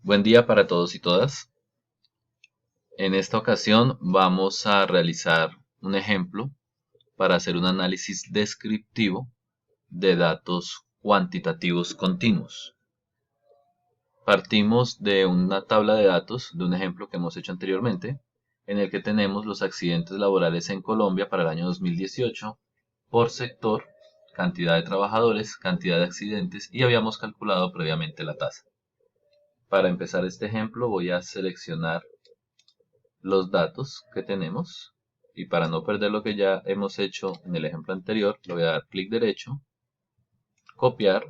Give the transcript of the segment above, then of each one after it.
Buen día para todos y todas. En esta ocasión vamos a realizar un ejemplo para hacer un análisis descriptivo de datos cuantitativos continuos. Partimos de una tabla de datos de un ejemplo que hemos hecho anteriormente, en el que tenemos los accidentes laborales en Colombia para el año 2018 por sector, cantidad de trabajadores, cantidad de accidentes y habíamos calculado previamente la tasa. Para empezar este ejemplo voy a seleccionar los datos que tenemos y para no perder lo que ya hemos hecho en el ejemplo anterior, le voy a dar clic derecho, copiar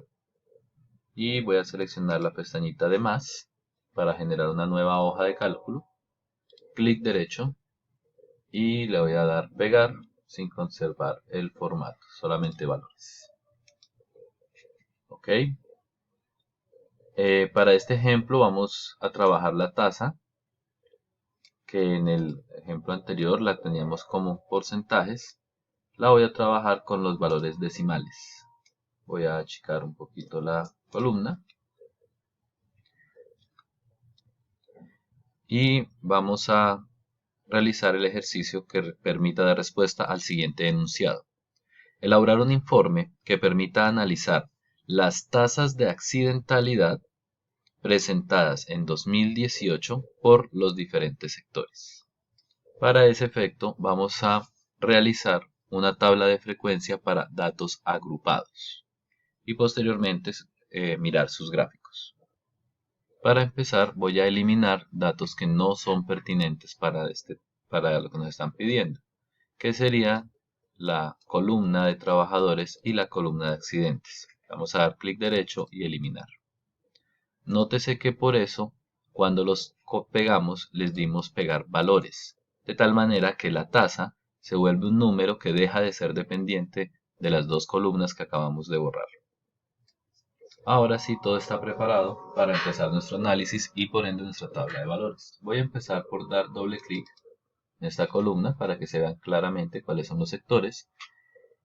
y voy a seleccionar la pestañita de más para generar una nueva hoja de cálculo, clic derecho y le voy a dar pegar sin conservar el formato, solamente valores. Ok. Para este ejemplo vamos a trabajar la tasa, que en el ejemplo anterior la teníamos como porcentajes. La voy a trabajar con los valores decimales. Voy a achicar un poquito la columna. Y vamos a realizar el ejercicio que permita dar respuesta al siguiente enunciado. Elaborar un informe que permita analizar las tasas de accidentalidad presentadas en 2018 por los diferentes sectores. Para ese efecto vamos a realizar una tabla de frecuencia para datos agrupados y posteriormente mirar sus gráficos. Para empezar voy a eliminar datos que no son pertinentes para lo que nos están pidiendo, que sería la columna de trabajadores y la columna de accidentes. Vamos a dar clic derecho y eliminar. Nótese que por eso cuando los pegamos les dimos pegar valores, de tal manera que la tasa se vuelve un número que deja de ser dependiente de las dos columnas que acabamos de borrar. Ahora sí, todo está preparado para empezar nuestro análisis y por ende nuestra tabla de valores. Voy a empezar por dar doble clic en esta columna para que se vean claramente cuáles son los sectores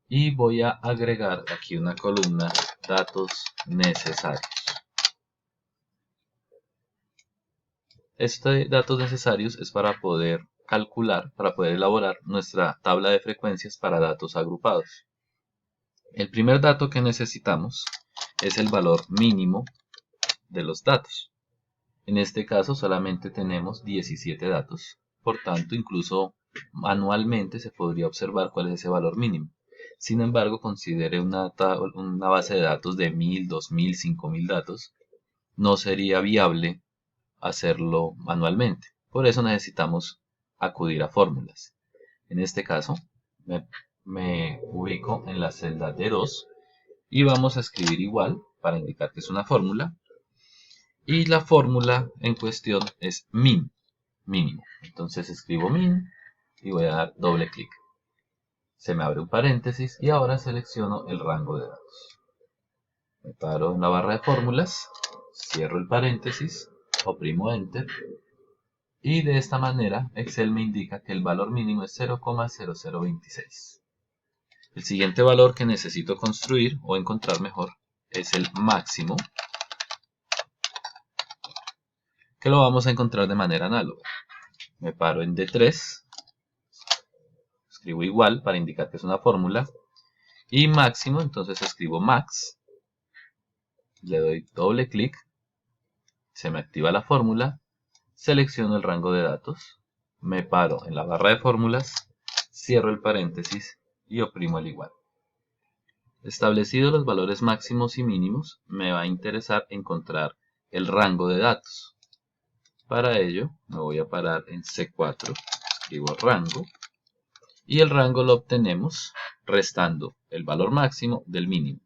y voy a agregar aquí una columna datos necesarios. Este datos necesarios es para poder calcular, para poder elaborar nuestra tabla de frecuencias para datos agrupados. El primer dato que necesitamos es el valor mínimo de los datos. En este caso solamente tenemos 17 datos, por tanto incluso manualmente se podría observar cuál es ese valor mínimo. Sin embargo, considere una base de datos de 1000, 2000, 5000 datos, no sería viable hacerlo manualmente. Por eso necesitamos acudir a fórmulas. En este caso, me ubico en la celda D2 y vamos a escribir igual para indicar que es una fórmula. Y la fórmula en cuestión es min, mínimo. Entonces escribo min y voy a dar doble clic. Se me abre un paréntesis y ahora selecciono el rango de datos. Me paro en la barra de fórmulas, cierro el paréntesis, oprimo enter y de esta manera Excel me indica que el valor mínimo es 0,0026. El siguiente valor que necesito construir o encontrar mejor es el máximo, que lo vamos a encontrar de manera análoga. Me paro en D3, escribo igual para indicar que es una fórmula, y máximo, entonces escribo max, le doy doble clic, se me activa la fórmula, selecciono el rango de datos, me paro en la barra de fórmulas, cierro el paréntesis y oprimo el igual. Establecidos los valores máximos y mínimos, me va a interesar encontrar el rango de datos. Para ello me voy a parar en C4, escribo rango, y el rango lo obtenemos restando el valor máximo del mínimo.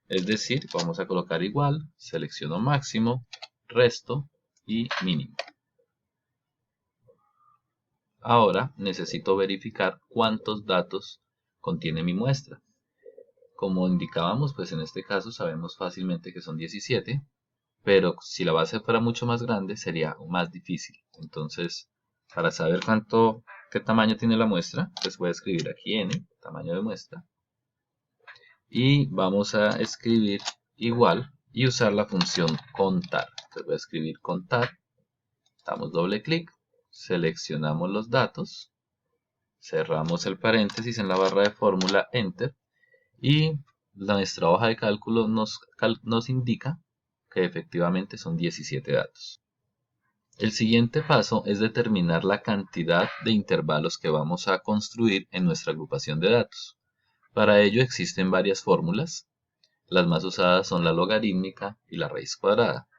Es decir, vamos a colocar igual, selecciono máximo, resto y mínimo. Ahora necesito verificar cuántos datos contiene mi muestra. Como indicábamos, pues en este caso sabemos fácilmente que son 17, pero si la base fuera mucho más grande sería más difícil. Entonces, para saber qué tamaño tiene la muestra, pues voy a escribir aquí n, tamaño de muestra, y vamos a escribir igual y usar la función contar. Entonces voy a escribir contar, damos doble clic, seleccionamos los datos, cerramos el paréntesis en la barra de fórmula, Enter, y nuestra hoja de cálculo nos indica que efectivamente son 17 datos. El siguiente paso es determinar la cantidad de intervalos que vamos a construir en nuestra agrupación de datos. Para ello existen varias fórmulas. Las más usadas son la logarítmica y la raíz cuadrada.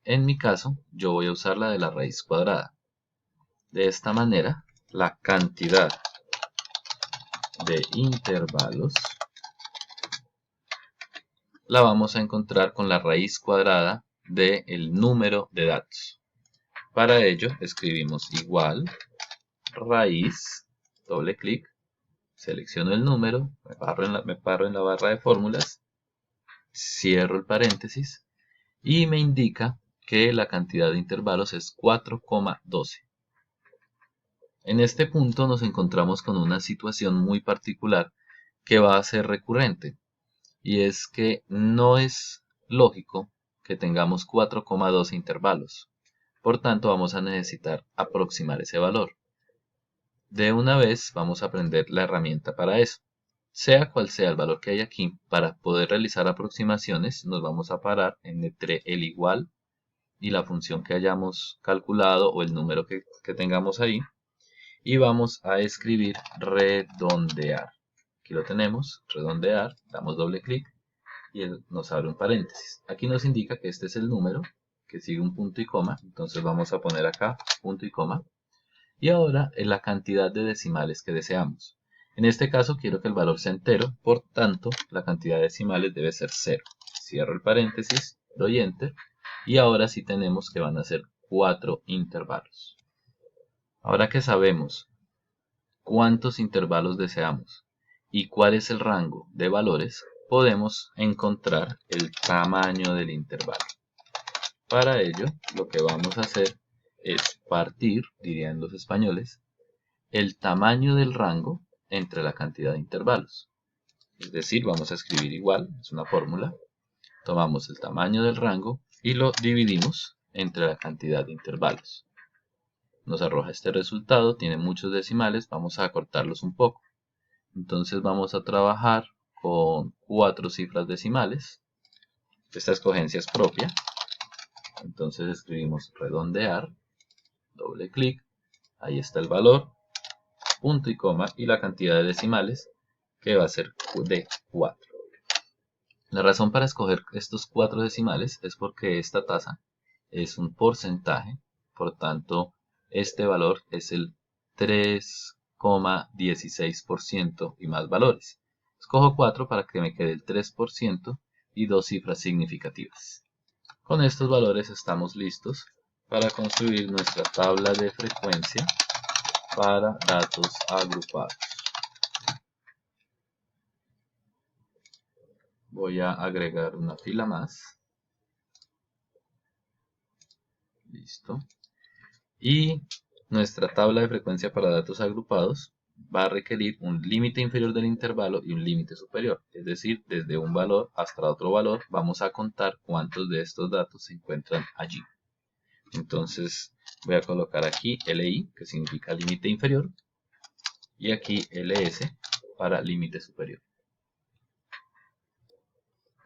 En mi caso, yo voy a usar la de la raíz cuadrada. De esta manera, la cantidad de intervalos la vamos a encontrar con la raíz cuadrada del número de datos. Para ello, escribimos igual raíz, doble clic, selecciono el número, me paro en la barra de fórmulas, cierro el paréntesis y me indica que la cantidad de intervalos es 4,12. En este punto nos encontramos con una situación muy particular que va a ser recurrente, y es que no es lógico que tengamos 4,12 intervalos. Por tanto, vamos a necesitar aproximar ese valor. De una vez vamos a aprender la herramienta para eso. Sea cual sea el valor que hay aquí, para poder realizar aproximaciones nos vamos a parar entre el igual y la función que hayamos calculado o el número que tengamos ahí, y vamos a escribir redondear. Aquí lo tenemos, redondear, damos doble clic y nos abre un paréntesis. Aquí nos indica que este es el número, que sigue un punto y coma, entonces vamos a poner acá punto y coma. Y ahora en la cantidad de decimales que deseamos. En este caso quiero que el valor sea entero, por tanto la cantidad de decimales debe ser 0. Cierro el paréntesis, doy Enter y ahora sí tenemos que van a ser 4 intervalos. Ahora que sabemos cuántos intervalos deseamos y cuál es el rango de valores, podemos encontrar el tamaño del intervalo. Para ello, lo que vamos a hacer es partir, dirían los españoles, el tamaño del rango entre la cantidad de intervalos. Es decir, vamos a escribir igual, es una fórmula, tomamos el tamaño del rango y lo dividimos entre la cantidad de intervalos. Nos arroja este resultado, tiene muchos decimales, vamos a acortarlos un poco. Entonces vamos a trabajar con 4 cifras decimales. Esta escogencia es propia. Entonces escribimos redondear, doble clic, ahí está el valor, punto y coma y la cantidad de decimales que va a ser de 4. La razón para escoger estos 4 decimales es porque esta tasa es un porcentaje, por tanto este valor es el 3,16% y más valores. Escojo 4 para que me quede el 3% y 2 cifras significativas. Con estos valores estamos listos para construir nuestra tabla de frecuencia para datos agrupados. Voy a agregar una fila más. Listo. Y nuestra tabla de frecuencia para datos agrupados va a requerir un límite inferior del intervalo y un límite superior. Es decir, desde un valor hasta otro valor vamos a contar cuántos de estos datos se encuentran allí. Entonces voy a colocar aquí LI, que significa límite inferior, y aquí LS para límite superior.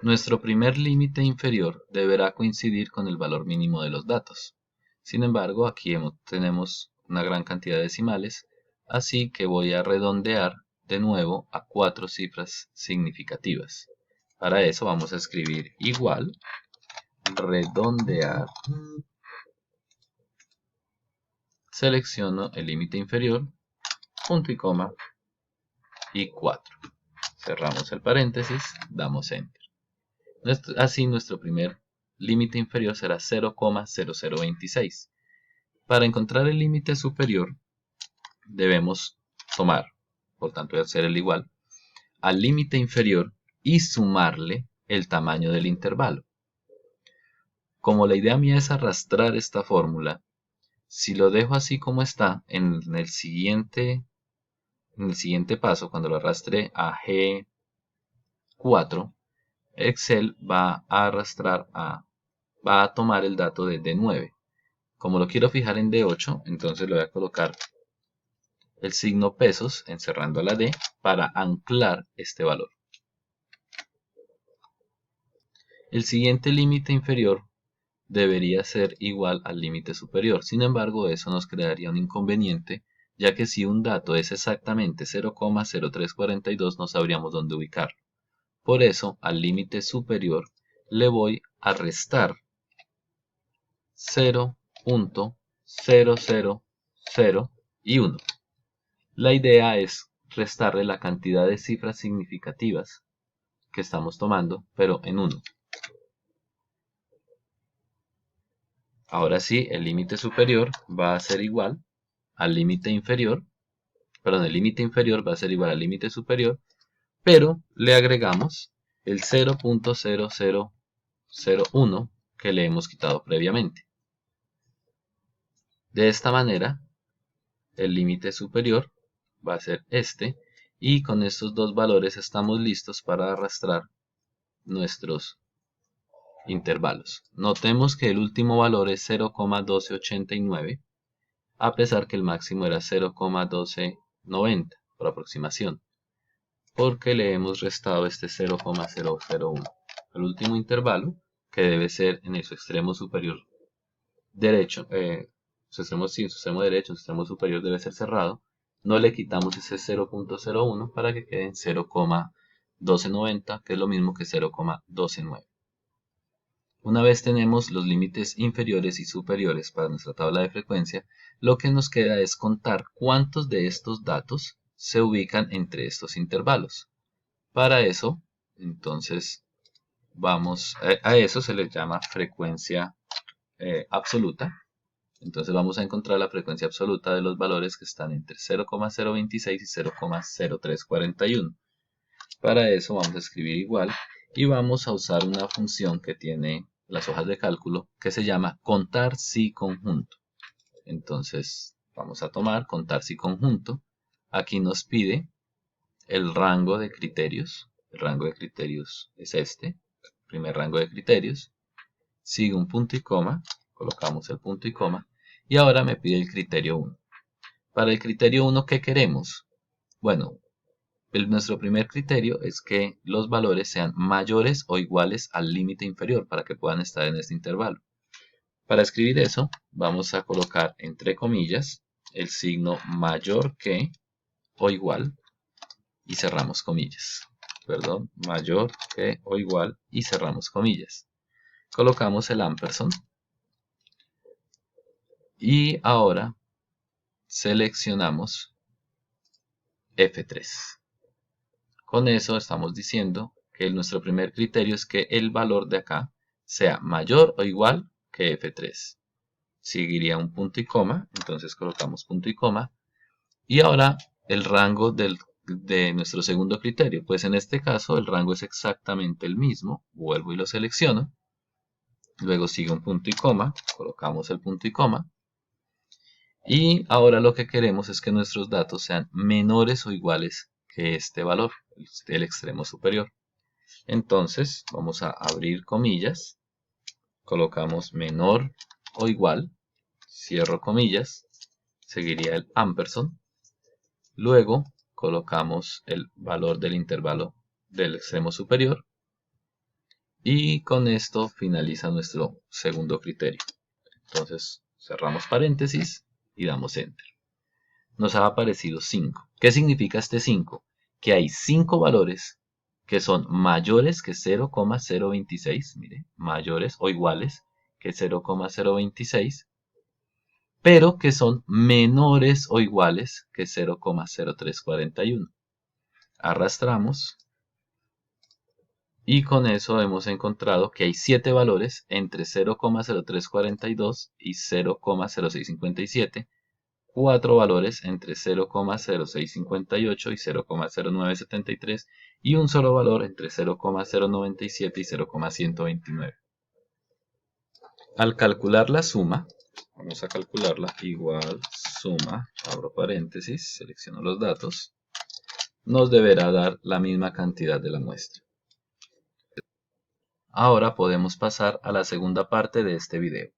Nuestro primer límite inferior deberá coincidir con el valor mínimo de los datos. Sin embargo, aquí tenemos una gran cantidad de decimales, así que voy a redondear de nuevo a 4 cifras significativas. Para eso vamos a escribir igual, redondear, selecciono el límite inferior, punto y coma, y 4. Cerramos el paréntesis, damos Enter. Así nuestro primer límite inferior será 0,0026. Para encontrar el límite superior debemos tomar, por tanto hacer el igual, al límite inferior y sumarle el tamaño del intervalo. Como la idea mía es arrastrar esta fórmula, si lo dejo así como está, en el siguiente paso, cuando lo arrastre a G4, Excel va a arrastrar a va a tomar el dato de D9. Como lo quiero fijar en D8, entonces le voy a colocar el signo pesos encerrando la D para anclar este valor. El siguiente límite inferior debería ser igual al límite superior. Sin embargo, eso nos crearía un inconveniente, ya que si un dato es exactamente 0,0342 no sabríamos dónde ubicarlo. Por eso, al límite superior le voy a restar 0.000 y 1. La idea es restarle la cantidad de cifras significativas que estamos tomando, pero en 1. Ahora sí, el límite superior va a ser igual al límite inferior, perdón, el límite inferior va a ser igual al límite superior, pero le agregamos el 0.0001 que le hemos quitado previamente. De esta manera, el límite superior va a ser este, y con estos dos valores estamos listos para arrastrar nuestros intervalos. Notemos que el último valor es 0,1289, a pesar que el máximo era 0,1290 por aproximación, porque le hemos restado este 0,001. El último intervalo, que debe ser en su extremo superior derecho, su extremo derecho, su extremo superior debe ser cerrado, no le quitamos ese 0.01 para que quede en 0,1290, que es lo mismo que 0,129. Una vez tenemos los límites inferiores y superiores para nuestra tabla de frecuencia, lo que nos queda es contar cuántos de estos datos se ubican entre estos intervalos. Para eso, entonces, vamos a eso se le llama frecuencia absoluta. Entonces vamos a encontrar la frecuencia absoluta de los valores que están entre 0,026 y 0,0341. Para eso vamos a escribir igual y vamos a usar una función que tiene las hojas de cálculo que se llama contar si conjunto. Entonces vamos a tomar contar si conjunto. Aquí nos pide el rango de criterios. El rango de criterios es este, primer rango de criterios. Sigue un punto y coma, colocamos el punto y coma. Y ahora me pide el criterio 1. Para el criterio 1, ¿qué queremos? Bueno, nuestro primer criterio es que los valores sean mayores o iguales al límite inferior para que puedan estar en este intervalo. Para escribir eso, vamos a colocar entre comillas el signo mayor que o igual y cerramos comillas. Perdón, mayor que o igual y cerramos comillas. Colocamos el ampersand y ahora seleccionamos F3. Con eso estamos diciendo que nuestro primer criterio es que el valor de acá sea mayor o igual que F3. Seguiría un punto y coma, entonces colocamos punto y coma. Y ahora el rango de nuestro segundo criterio, pues en este caso el rango es exactamente el mismo. Vuelvo y lo selecciono. Luego sigue un punto y coma, colocamos el punto y coma. Y ahora lo que queremos es que nuestros datos sean menores o iguales que este valor, el extremo superior. Entonces vamos a abrir comillas, colocamos menor o igual, cierro comillas, seguiría el ampersand, luego colocamos el valor del intervalo del extremo superior y con esto finaliza nuestro segundo criterio. Entonces cerramos paréntesis y damos enter. Nos ha aparecido 5. ¿Qué significa este 5? Que hay 5 valores que son mayores que 0,026, mire, mayores o iguales que 0,026, pero que son menores o iguales que 0,0341. Arrastramos y con eso hemos encontrado que hay 7 valores entre 0,0342 y 0,0657, 4 valores entre 0,0658 y 0,0973 y un solo valor entre 0,097 y 0,129. Al calcular la suma, vamos a calcularla igual suma, abro paréntesis, selecciono los datos, nos deberá dar la misma cantidad de la muestra. Ahora podemos pasar a la segunda parte de este video.